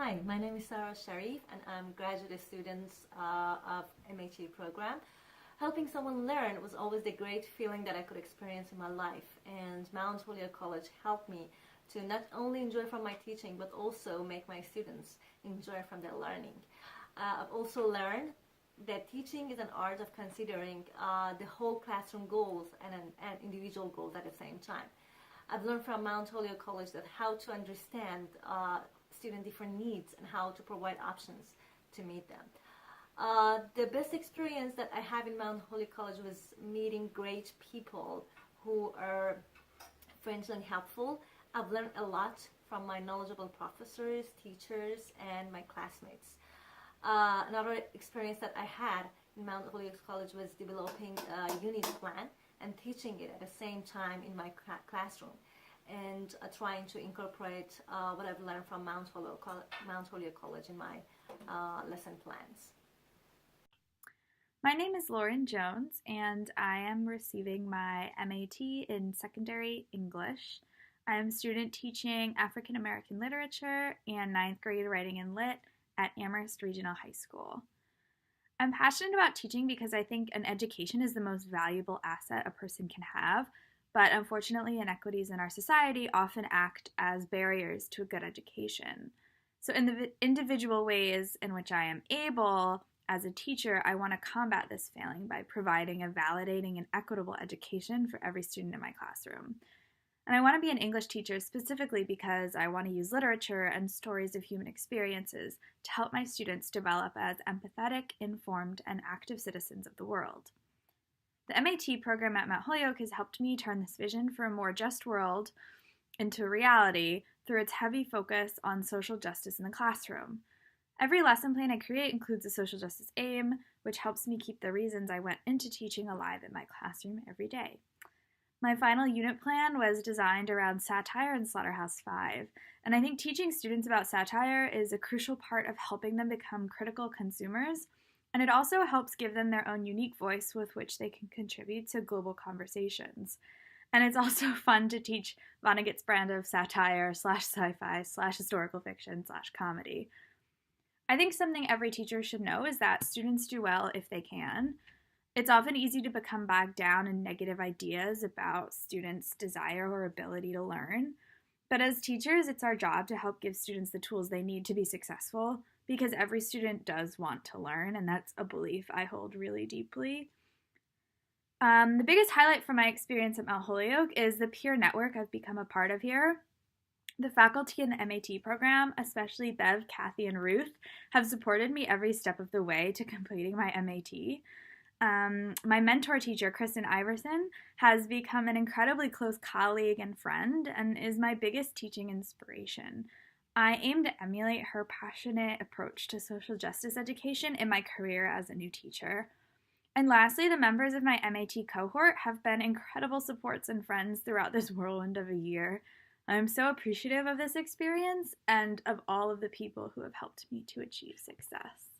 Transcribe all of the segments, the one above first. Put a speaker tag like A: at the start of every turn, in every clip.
A: Hi, my name is Sarah Sharif and I'm graduate student of M.A.T program. Helping someone learn was always the great feeling that I could experience in my life, and Mount Holyoke College helped me to not only enjoy from my teaching but also make my students enjoy from their learning. I've also learned that teaching is an art of considering the whole classroom goals and individual goals at the same time. I've learned from Mount Holyoke College that how to understand student different needs and how to provide options to meet them. The best experience that I have in Mount Holyoke College was meeting great people who are friendly and helpful. I've learned a lot from my knowledgeable professors, teachers, and my classmates. Another experience that I had in Mount Holyoke College was developing a unit plan and teaching it at the same time in my classroom, and trying to incorporate what I've learned from Mount Holyoke College in my lesson plans.
B: My name is Lauren Jones, and I am receiving my M.A.T in secondary English. I am student teaching African American literature and 9th grade writing and lit at Amherst Regional High School. I'm passionate about teaching because I think an education is the most valuable asset a person can have, but unfortunately inequities in our society often act as barriers to a good education. So in the individual ways in which I am able, as a teacher, I want to combat this failing by providing a validating and equitable education for every student in my classroom. And I want to be an English teacher specifically because I want to use literature and stories of human experiences to help my students develop as empathetic, informed, and active citizens of the world. The M.A.T program at Mount Holyoke has helped me turn this vision for a more just world into reality through its heavy focus on social justice in the classroom. Every lesson plan I create includes a social justice aim, which helps me keep the reasons I went into teaching alive in my classroom every day. My final unit plan was designed around satire and Slaughterhouse-Five, and I think teaching students about satire is a crucial part of helping them become critical consumers, and it also helps give them their own unique voice with which they can contribute to global conversations. And it's also fun to teach Vonnegut's brand of satire / sci-fi / historical fiction / comedy. I think something every teacher should know is that students do well if they can. It's often easy to become bogged down in negative ideas about students' desire or ability to learn. But as teachers, it's our job to help give students the tools they need to be successful, because every student does want to learn, and that's a belief I hold really deeply. The biggest highlight from my experience at Mount Holyoke is the peer network I've become a part of here. The faculty in the M.A.T program, especially Bev, Kathy, and Ruth, have supported me every step of the way to completing my M.A.T. My mentor teacher, Kristen Iverson, has become an incredibly close colleague and friend and is my biggest teaching inspiration. I aim to emulate her passionate approach to social justice education in my career as a new teacher. And lastly, the members of my M.A.T cohort have been incredible supports and friends throughout this whirlwind of a year. I'm so appreciative of this experience and of all of the people who have helped me to achieve success.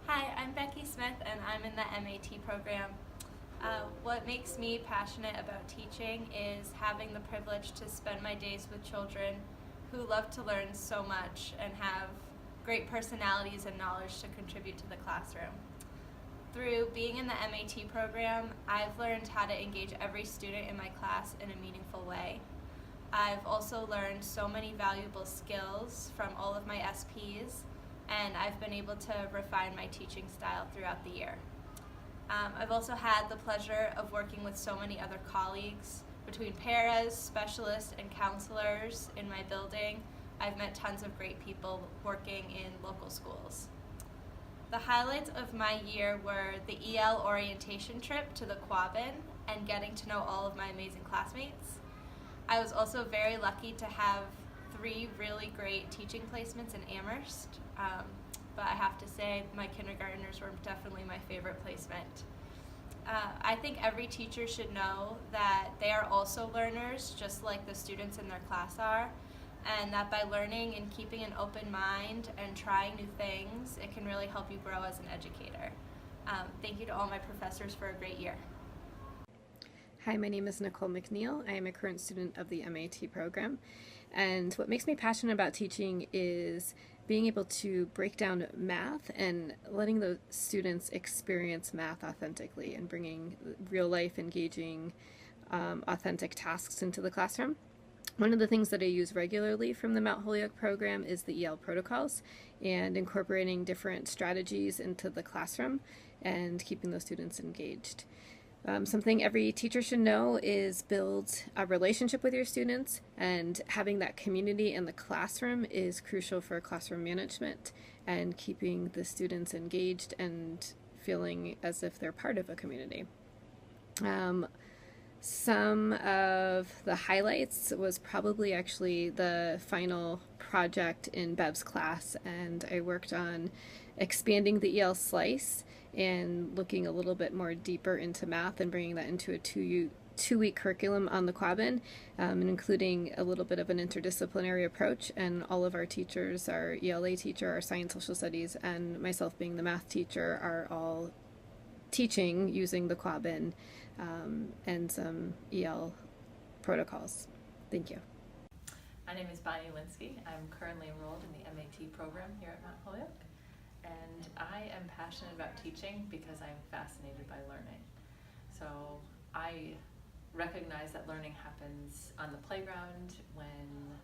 C: Hi, I'm Becky Smith and I'm in the M.A.T program. What makes me passionate about teaching is having the privilege to spend my days with children who love to learn so much and have great personalities and knowledge to contribute to the classroom. Through being in the M.A.T program, I've learned how to engage every student in my class in a meaningful way. I've also learned so many valuable skills from all of my SPs, and I've been able to refine my teaching style throughout the year. I've also had the pleasure of working with so many other colleagues. Between paras, specialists, and counselors in my building, I've met tons of great people working in local schools. The highlights of my year were the EL orientation trip to the Quabbin and getting to know all of my amazing classmates. I was also very lucky to have 3 really great teaching placements in Amherst, but I have to say my kindergartners were definitely my favorite placement. I think every teacher should know that they are also learners, just like the students in their class are, and that by learning and keeping an open mind and trying new things, it can really help you grow as an educator. Thank you to all my professors for a great year.
D: Hi, my name is Nicole McNeil. I am a current student of the M.A.T program, And what makes me passionate about teaching is being able to break down math and letting the students experience math authentically and bringing real life, engaging, authentic tasks into the classroom. One of the things that I use regularly from the Mount Holyoke program is the EL protocols and incorporating different strategies into the classroom and keeping those students engaged. Something every teacher should know is build a relationship with your students, and having that community in the classroom is crucial for classroom management and keeping the students engaged and feeling as if they're part of a community. Some of the highlights was probably actually the final project in Bev's class, and I worked on expanding the EL slice and looking a little bit more deeper into math and bringing that into a two-week curriculum on the Quabbin, and including a little bit of an interdisciplinary approach. And all of our teachers, our ELA teacher, our science social studies, and myself being the math teacher, are all teaching using the Quabbin and some EL protocols. Thank you.
E: My name is Bonnie Linsky. I'm currently enrolled in the M.A.T program here at Mount Holyoke, and I am passionate about teaching because I'm fascinated by learning. So I recognize that learning happens on the playground when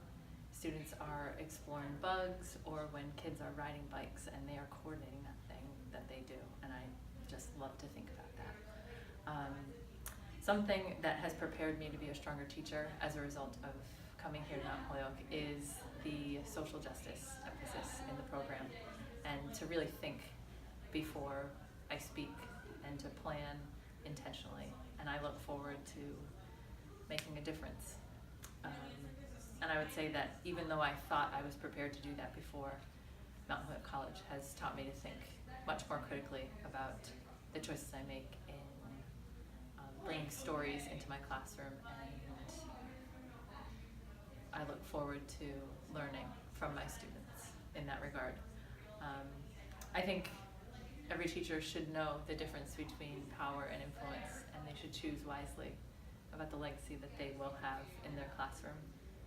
E: students are exploring bugs or when kids are riding bikes and they are coordinating that thing that they do, and I just love to think about that. Something that has prepared me to be a stronger teacher as a result of coming here to Mount Holyoke is the social justice emphasis in the program, and to really think before I speak and to plan intentionally. And I look forward to making a difference. And I would say that even though I thought I was prepared to do that before, Mount Holyoke College has taught me to think much more critically about the choices I make in bringing stories into my classroom, and I look forward to learning from my students in that regard. I think every teacher should know the difference between power and influence, and they should choose wisely about the legacy that they will have in their classroom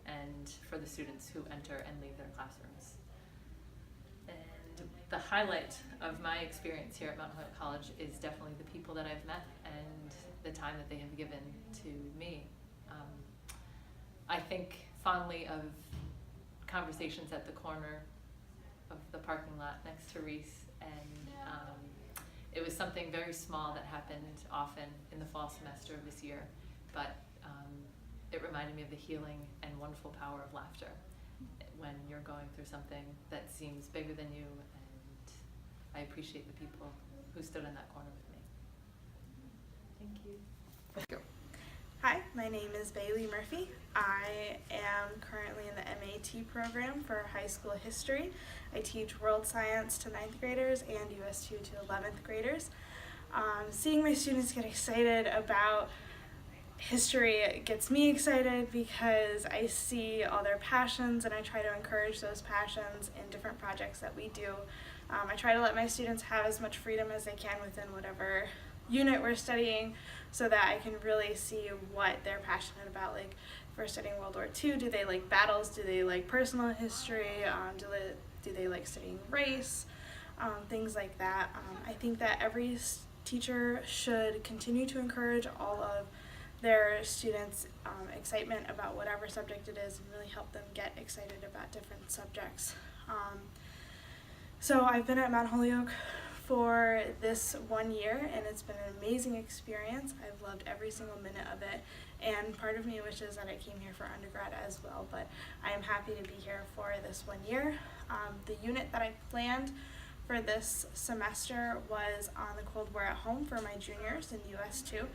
E: and for the students who enter and leave their classrooms. And the highlight of my experience here at Mount Holyoke College is definitely the people that I've met and the time that they have given to me. I think fondly of conversations at the corner of the parking lot next to Reese, and it was something very small that happened often in the fall semester of this year, but it reminded me of the healing and wonderful power of laughter when you're going through something that seems bigger than you, and I appreciate the people who stood in that corner with me. Thank you.
F: Hi, my name is Bailey Murphy. I am currently in the M.A.T program for high school history. I teach world science to 9th graders and US 2 to 11th graders. Seeing my students get excited about history gets me excited because I see all their passions, and I try to encourage those passions in different projects that we do. I try to let my students have as much freedom as they can within whatever unit we're studying, so that I can really see what they're passionate about. Like, if we're studying World War II, do they like battles? Do they like personal history? Do they like studying race? Things like that. I think that every teacher should continue to encourage all of their students' excitement about whatever subject it is, and really help them get excited about different subjects. So I've been at Mount Holyoke for this 1 year, and it's been an amazing experience. I've loved every single minute of it, and part of me wishes that I came here for undergrad as well, but I am happy to be here for this 1 year. The unit that I planned for this semester was on the Cold War at home for my juniors in US 2,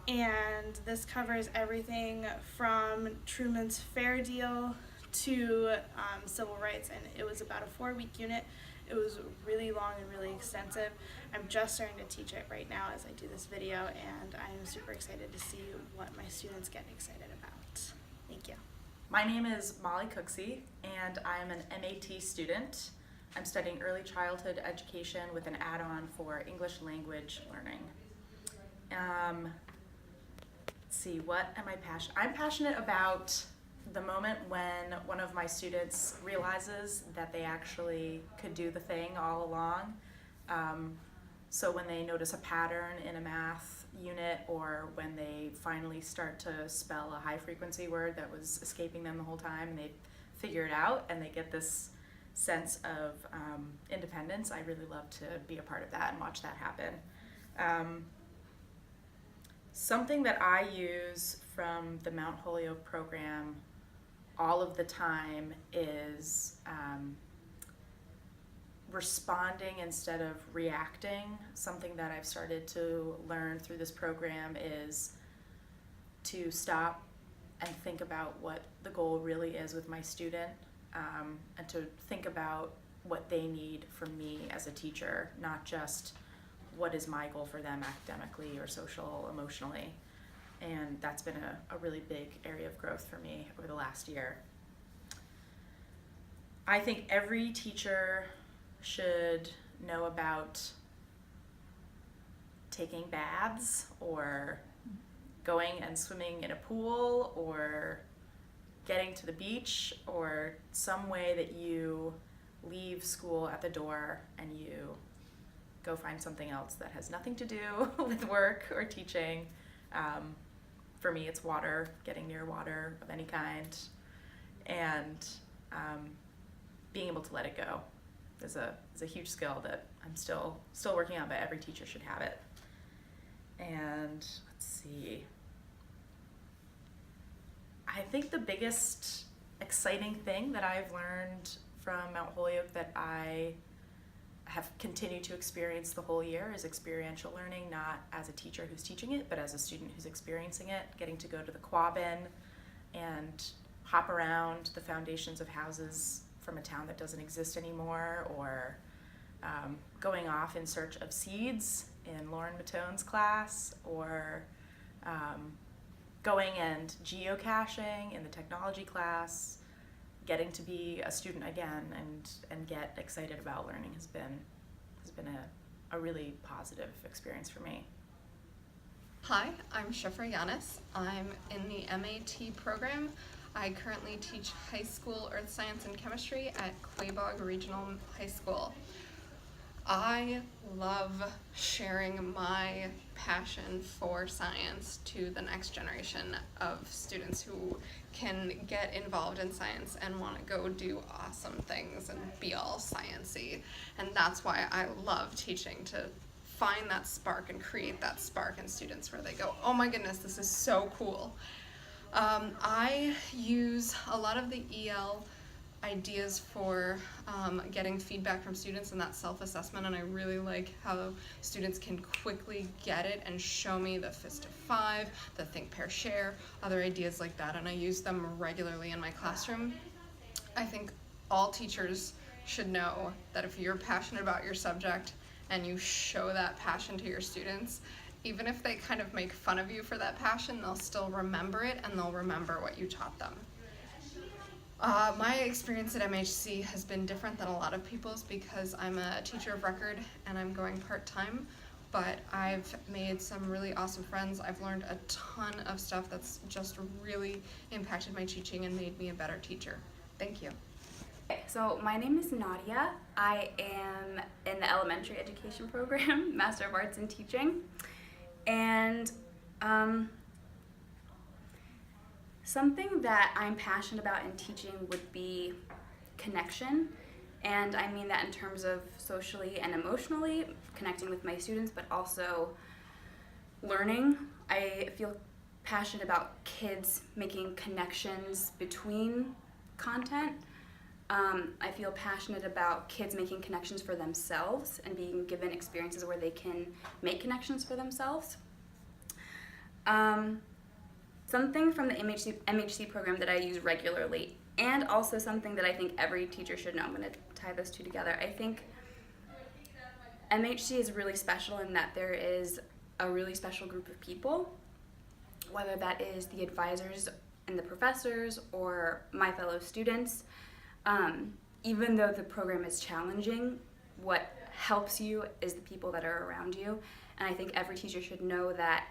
F: and this covers everything from Truman's Fair Deal to civil rights, and it was about a 4-week unit. It was really long and really extensive. I'm just starting to teach it right now as I do this video, and I'm super excited to see what my students get excited about. Thank you.
G: My name is Molly Cooksey, and I'm an M.A.T student. I'm studying early childhood education with an add-on for English language learning. Let's see, what am I passionate? I'm passionate about the moment when one of my students realizes that they actually could do the thing all along. So when they notice a pattern in a math unit, or when they finally start to spell a high frequency word that was escaping them the whole time, and they figure it out and they get this sense of independence, I really love to be a part of that and watch that happen. Something that I use from the Mount Holyoke program all of the time is responding instead of reacting. Something that I've started to learn through this program is to stop and think about what the goal really is with my student, and to think about what they need from me as a teacher, not just what is my goal for them academically or social, emotionally. And that's been a really big area of growth for me over the last year. I think every teacher should know about taking baths, or going and swimming in a pool, or getting to the beach, or some way that you leave school at the door and you go find something else that has nothing to do with work or teaching. For me, it's water, getting near water of any kind, and being able to let it go is a huge skill that I'm still working on, but every teacher should have it. And let's see. I think the biggest exciting thing that I've learned from Mount Holyoke that I have continued to experience the whole year is experiential learning, not as a teacher who's teaching it, but as a student who's experiencing it, getting to go to the Quabbin and hop around the foundations of houses from a town that doesn't exist anymore, or going off in search of seeds in Lauren Matone's class, or going and geocaching in the technology class. Getting to be a student again and get excited about learning has been a really positive experience for me.
H: Hi, I'm Shifra Yanis. I'm in the M.A.T program. I currently teach high school earth science and chemistry at Quabog Regional High School. I love sharing my passion for science to the next generation of students who can get involved in science and want to go do awesome things and be all sciencey. And that's why I love teaching, to find that spark and create that spark in students where they go, oh my goodness, this is so cool. I use a lot of the EL ideas for getting feedback from students and that self-assessment, and I really like how students can quickly get it and show me the Fist of 5, the Think, Pair, Share, other ideas like that, and I use them regularly in my classroom. I think all teachers should know that if you're passionate about your subject and you show that passion to your students, even if they kind of make fun of you for that passion, they'll still remember it and they'll remember what you taught them. My experience at MHC has been different than a lot of people's because I'm a teacher of record and I'm going part-time, but I've made some really awesome friends. I've learned a ton of stuff that's just really impacted my teaching and made me a better teacher. Thank you.
I: Okay, so my name is Nadia. I am in the elementary education program, Master of Arts in Teaching, and something that I'm passionate about in teaching would be connection, and I mean that in terms of socially and emotionally, connecting with my students, but also learning. I feel passionate about kids making connections between content. I feel passionate about kids making connections for themselves and being given experiences where they can make connections for themselves. Something from the MHC program that I use regularly, and also something that I think every teacher should know. I'm going to tie those two together. I think MHC is really special in that there is a really special group of people, whether that is the advisors and the professors or my fellow students. Even though the program is challenging, what helps you is the people that are around you. And I think every teacher should know that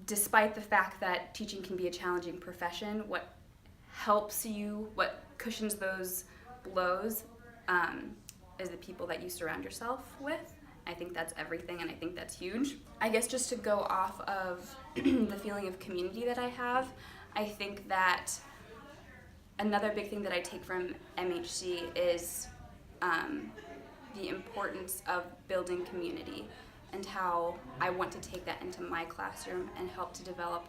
I: despite the fact that teaching can be a challenging profession, what helps you, what cushions those blows, is the people that you surround yourself with. I think that's everything, and I think that's huge. I guess just to go off of the feeling of community that I have, I think that another big thing that I take from MHC is the importance of building community, and how I want to take that into my classroom and help to develop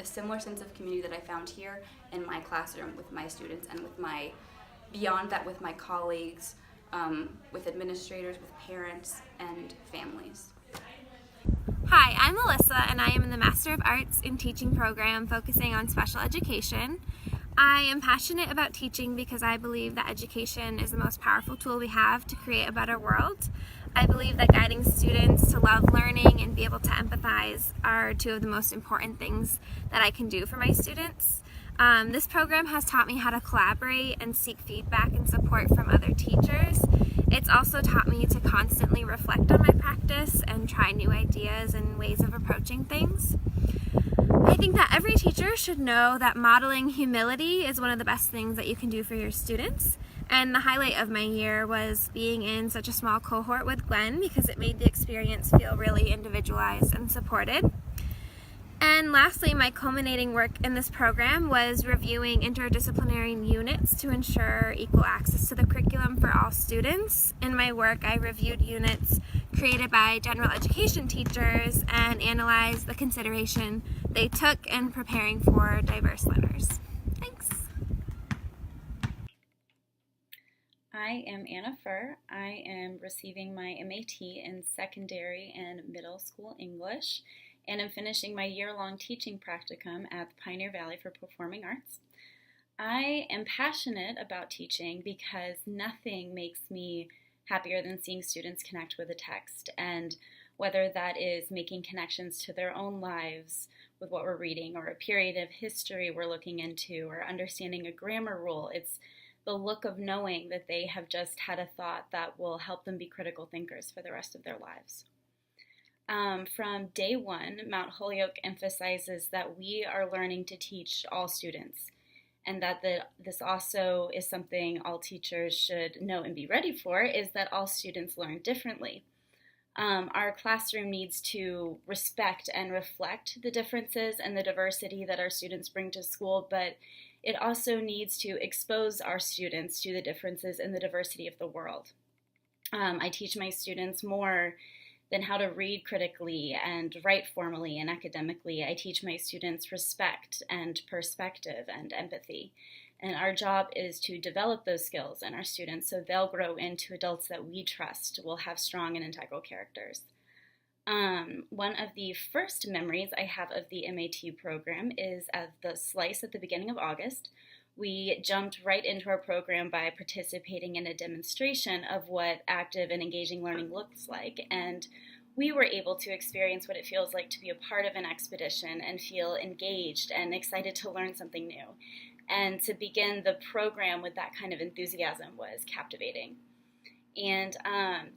I: a similar sense of community that I found here in my classroom with my students and with my, beyond that, with my colleagues, with administrators, with parents, and families.
J: Hi, I'm Alyssa, and I am in the Master of Arts in Teaching program focusing on special education. I am passionate about teaching because I believe that education is the most powerful tool we have to create a better world. I believe that guiding students to love learning and be able to empathize are two of the most important things that I can do for my students. This program has taught me how to collaborate and seek feedback and support from other teachers. It's also taught me to constantly reflect on my practice and try new ideas and ways of approaching things. I think that every teacher should know that modeling humility is one of the best things that you can do for your students. And the highlight of my year was being in such a small cohort with Glenn, because it made the experience feel really individualized and supported. And lastly, my culminating work in this program was reviewing interdisciplinary units to ensure equal access to the curriculum for all students. In my work, I reviewed units created by general education teachers and analyzed the consideration they took in preparing for diverse learners. Thanks.
K: I am Anna Furr. I am receiving my M.A.T. in secondary and middle school English, and I'm finishing my year-long teaching practicum at the Pioneer Valley for Performing Arts. I am passionate about teaching because nothing makes me happier than seeing students connect with a text, and whether that is making connections to their own lives with what we're reading, or a period of history we're looking into, or understanding a grammar rule. It's the look of knowing that they have just had a thought that will help them be critical thinkers for the rest of their lives. From day one, Mount Holyoke emphasizes that we are learning to teach all students, and that this also is something all teachers should know and be ready for, is that all students learn differently. Our classroom needs to respect and reflect the differences and the diversity that our students bring to school, but it also needs to expose our students to the differences and the diversity of the world. I teach my students more than how to read critically and write formally and academically. I teach my students respect and perspective and empathy. And our job is to develop those skills in our students so they'll grow into adults that we trust will have strong and integral characters. One of the first memories I have of the M.A.T. program is at the Slice at the beginning of August. We jumped right into our program by participating in a demonstration of what active and engaging learning looks like, and we were able to experience what it feels like to be a part of an expedition and feel engaged and excited to learn something new. And to begin the program with that kind of enthusiasm was captivating. And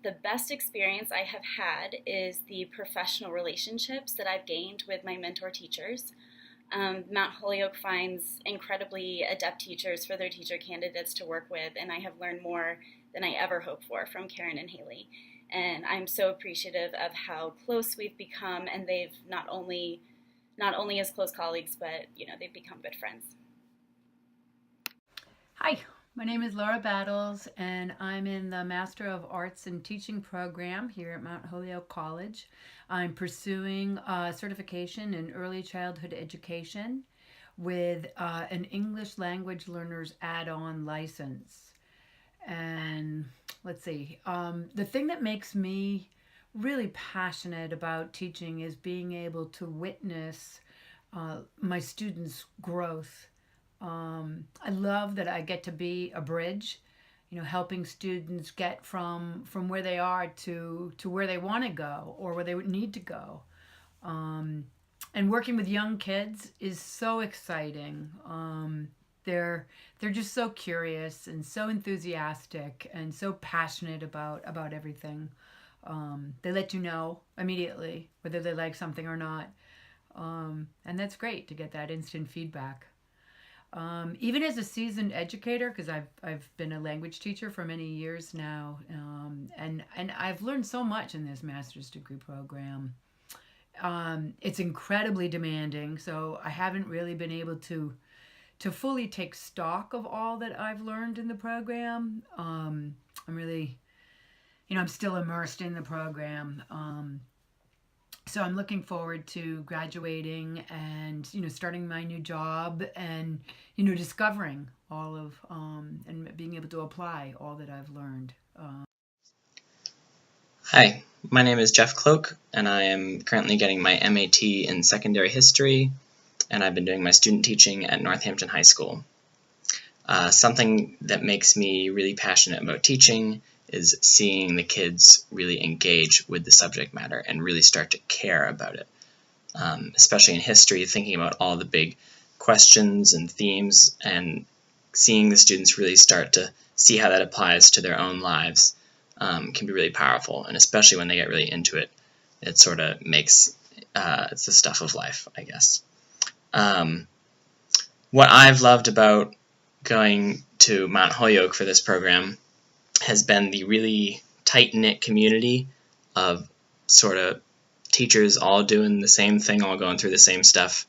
K: the best experience I have had is the professional relationships that I've gained with my mentor teachers. Mount Holyoke finds incredibly adept teachers for their teacher candidates to work with, and I have learned more than I ever hoped for from Karen and Haley. And I'm so appreciative of how close we've become, and they've not only as close colleagues, but they've become good friends.
L: Hi, my name is Laura Battles, and I'm in the Master of Arts in Teaching program here at Mount Holyoke College. I'm pursuing a certification in early childhood education with an English language learners add-on license. And let's see, the thing that makes me really passionate about teaching is being able to witness my students' growth. I love that I get to be a bridge, helping students get from where they are to where they want to go or where they need to go. And working with young kids is so exciting. They're just so curious and so enthusiastic and so passionate about everything. They let you know immediately whether they like something or not. And that's great to get that instant feedback. Even as a seasoned educator, because I've been a language teacher for many years now, and I've learned so much in this master's degree program. It's incredibly demanding, so I haven't really been able to fully take stock of all that I've learned in the program. I'm really, I'm still immersed in the program. So I'm looking forward to graduating and, starting my new job and, discovering all of, and being able to apply all that I've learned.
M: Hi, my name is Jeff Cloak, and I am currently getting my M.A.T. in secondary history, and I've been doing my student teaching at Northampton High School. Something that makes me really passionate about teaching is seeing the kids really engage with the subject matter and really start to care about it. Especially in history, thinking about all the big questions and themes and seeing the students really start to see how that applies to their own lives can be really powerful. And especially when they get really into it, it sort of makes it's the stuff of life, I guess. What I've loved about going to Mount Holyoke for this program has been the really tight-knit community of sort of teachers all doing the same thing, all going through the same stuff.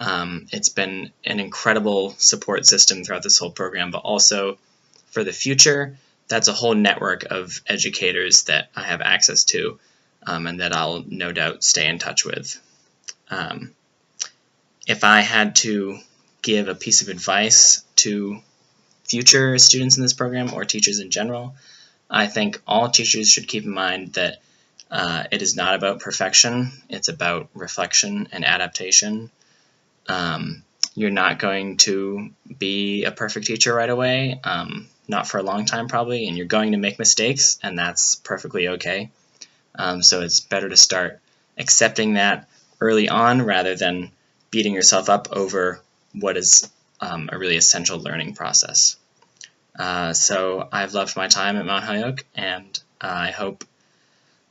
M: It's been an incredible support system throughout this whole program, but also for the future, that's a whole network of educators that I have access to and that I'll no doubt stay in touch with. If I had to give a piece of advice to future students in this program or teachers in general, I think all teachers should keep in mind that it is not about perfection, it's about reflection and adaptation. You're not going to be a perfect teacher right away, not for a long time probably, and you're going to make mistakes, and that's perfectly okay. So it's better to start accepting that early on rather than beating yourself up over what is a really essential learning process. So I've loved my time at Mount Holyoke, and I hope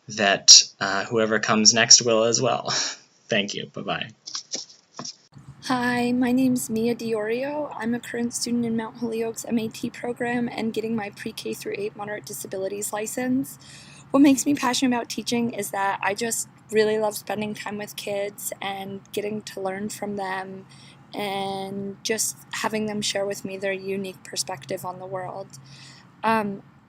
M: that whoever comes next will as well. Thank you. Bye-bye.
N: Hi, my name's Mia Diorio. I'm a current student in Mount Holyoke's M.A.T. program and getting my pre-K through 8 moderate disabilities license. What makes me passionate about teaching is that I just really love spending time with kids and getting to learn from them and just having them share with me their unique perspective on the world.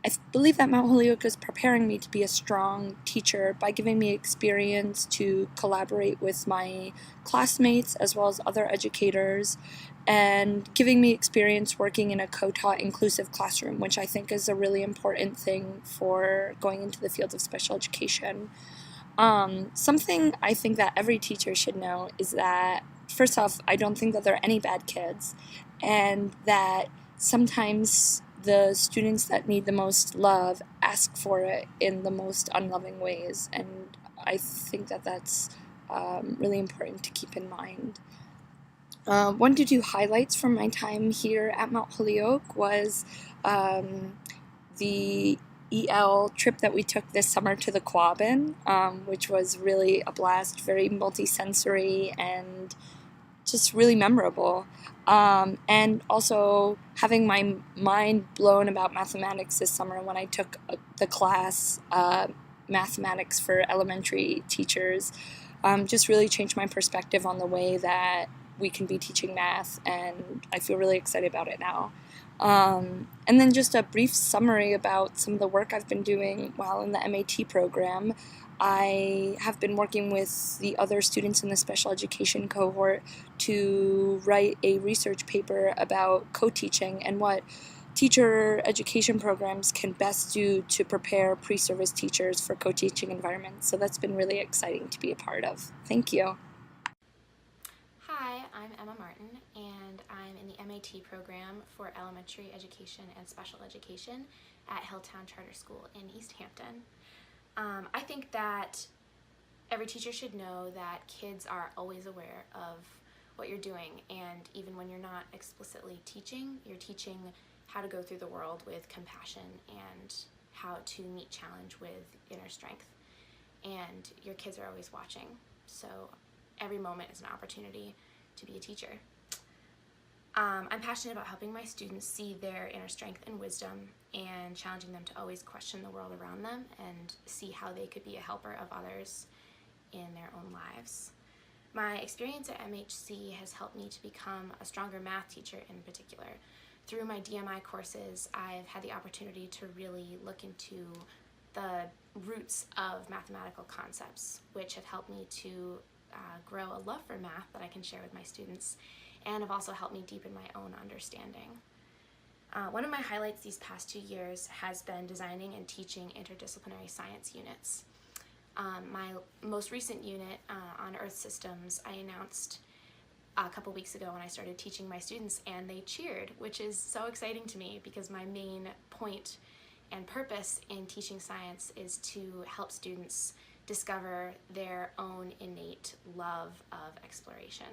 N: I believe that Mount Holyoke is preparing me to be a strong teacher by giving me experience to collaborate with my classmates as well as other educators and giving me experience working in a co-taught inclusive classroom, which I think is a really important thing for going into the field of special education. Something I think that every teacher should know is that, first off, I don't think that there are any bad kids, and that sometimes the students that need the most love ask for it in the most unloving ways, and I think that that's really important to keep in mind. One to two highlights from my time here at Mount Holyoke was the EL trip that we took this summer to the Quabbin, which was really a blast, very multisensory and just really memorable. And also having my mind blown about mathematics this summer when I took the class mathematics for elementary teachers just really changed my perspective on the way that we can be teaching math, and I feel really excited about it now. And then just a brief summary about some of the work I've been doing while in the M.A.T. program. I have been working with the other students in the special education cohort to write a research paper about co-teaching and what teacher education programs can best do to prepare pre-service teachers for co-teaching environments. So that's been really exciting to be a part of. Thank you.
O: Hi, I'm Emma Martin, and I'm in the M.A.T. program for elementary education and special education at Hilltown Charter School in East Hampton. I think that every teacher should know that kids are always aware of what you're doing, and even when you're not explicitly teaching, you're teaching how to go through the world with compassion and how to meet challenge with inner strength. And your kids are always watching, so every moment is an opportunity to be a teacher. I'm passionate about helping my students see their inner strength and wisdom and challenging them to always question the world around them and see how they could be a helper of others in their own lives. My experience at MHC has helped me to become a stronger math teacher in particular. Through my DMI courses, I've had the opportunity to really look into the roots of mathematical concepts, which have helped me to grow a love for math that I can share with my students, and have also helped me deepen my own understanding. One of my highlights these past 2 years has been designing and teaching interdisciplinary science units. My most recent unit on Earth systems I announced a couple weeks ago when I started teaching my students, and they cheered, which is so exciting to me because my main point and purpose in teaching science is to help students discover their own innate love of exploration.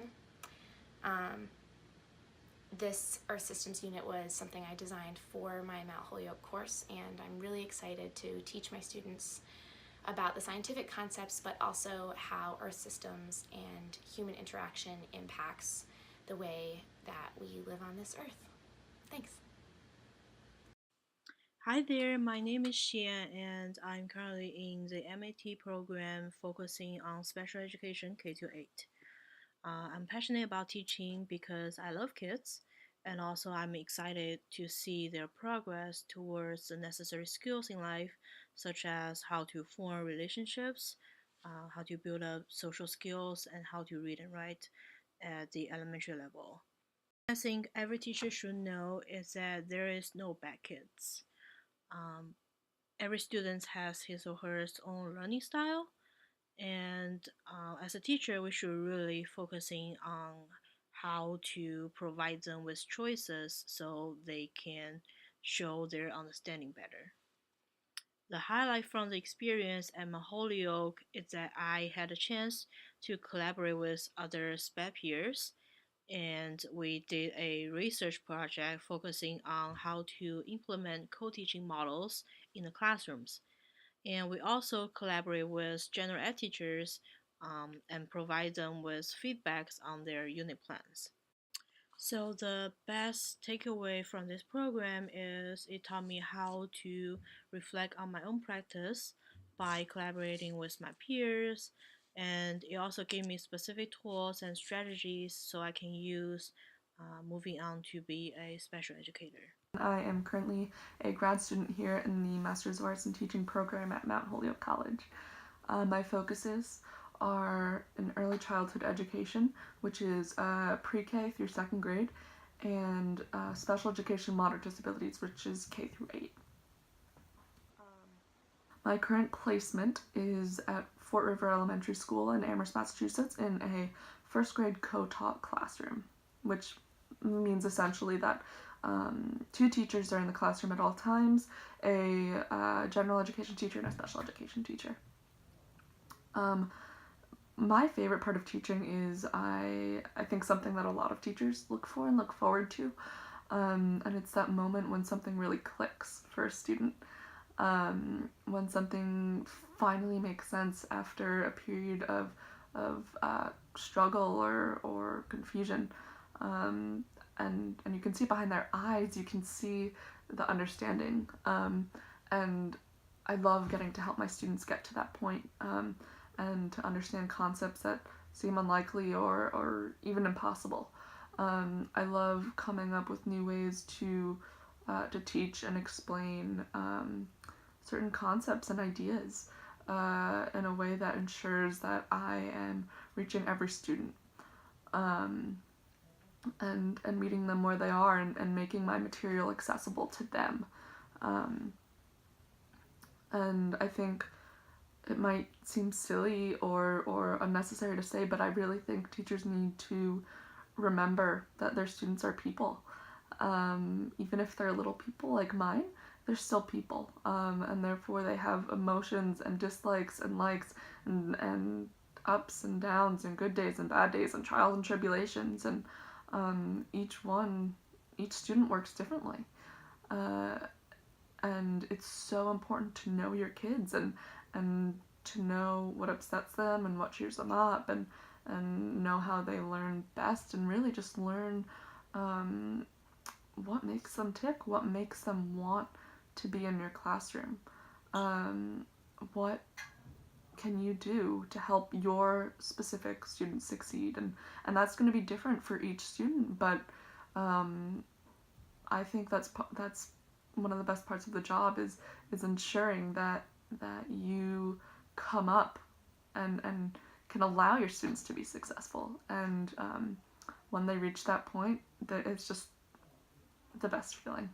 O: This Earth Systems unit was something I designed for my Mount Holyoke course, and I'm really excited to teach my students about the scientific concepts, but also how Earth systems and human interaction impacts the way that we live on this Earth. Thanks.
P: Hi there, my name is Xian and I'm currently in the M.A.T program focusing on special education K-8. I'm passionate about teaching because I love kids, and also I'm excited to see their progress towards the necessary skills in life, such as how to form relationships, how to build up social skills, and how to read and write at the elementary level. I think every teacher should know is that there is no bad kids. Every student has his or her own learning style, and as a teacher we should really focusing on how to provide them with choices so they can show their understanding better. The highlight from the experience at Mount Holyoke is that I had a chance to collaborate with other SPED peers, and we did a research project focusing on how to implement co-teaching models in the classrooms. And we also collaborate with general ed teachers and provide them with feedbacks on their unit plans. So the best takeaway from this program is it taught me how to reflect on my own practice by collaborating with my peers, and it also gave me specific tools and strategies so I can use moving on to be a special educator.
Q: I am currently a grad student here in the Master's of Arts in Teaching program at Mount Holyoke College. My focuses are in early childhood education, which is pre-K through 2nd grade, and special education moderate disabilities, which is K through 8. My current placement is at Fort River Elementary School in Amherst, Massachusetts in a 1st grade co-taught classroom, which means essentially that 2 teachers are in the classroom at all times, a general education teacher and a special education teacher. My favorite part of teaching is I think something that a lot of teachers look for and look forward to, and it's that moment when something really clicks for a student, when something finally makes sense after a period of struggle or confusion, and you can see behind their eyes, you can see the understanding, and I love getting to help my students get to that point, and to understand concepts that seem unlikely or even impossible. I love coming up with new ways to teach and explain certain concepts and ideas in a way that ensures that I am reaching every student, and meeting them where they are and making my material accessible to them. And I think it might seem silly or unnecessary to say, but I really think teachers need to remember that their students are people. Even if they're little people like mine, they're still people, and therefore they have emotions and dislikes and likes and ups and downs and good days and bad days and trials and tribulations, and each student works differently. And it's so important to know your kids and to know what upsets them and what cheers them up, and know how they learn best, and really just learn what makes them tick, what makes them want to be in your classroom, what can you do to help your specific student succeed, and that's going to be different for each student, but I think that's one of the best parts of the job is ensuring that you come up and can allow your students to be successful, and when they reach that point, that it's just the best feeling.